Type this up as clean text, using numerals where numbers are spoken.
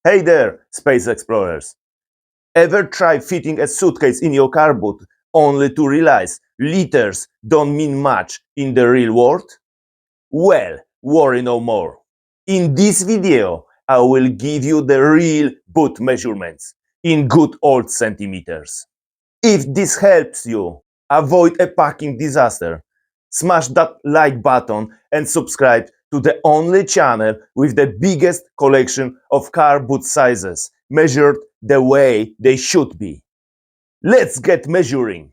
Hey there, space explorers! Ever try fitting a suitcase in your car boot only to realize liters don't mean much in the real world? Well, worry no more. In this video, I will give you the real boot measurements in good old centimeters. If this helps you avoid a packing disaster, smash that like button and subscribe to the only channel with the biggest collection of car boot sizes measured the way they should be. Let's get measuring!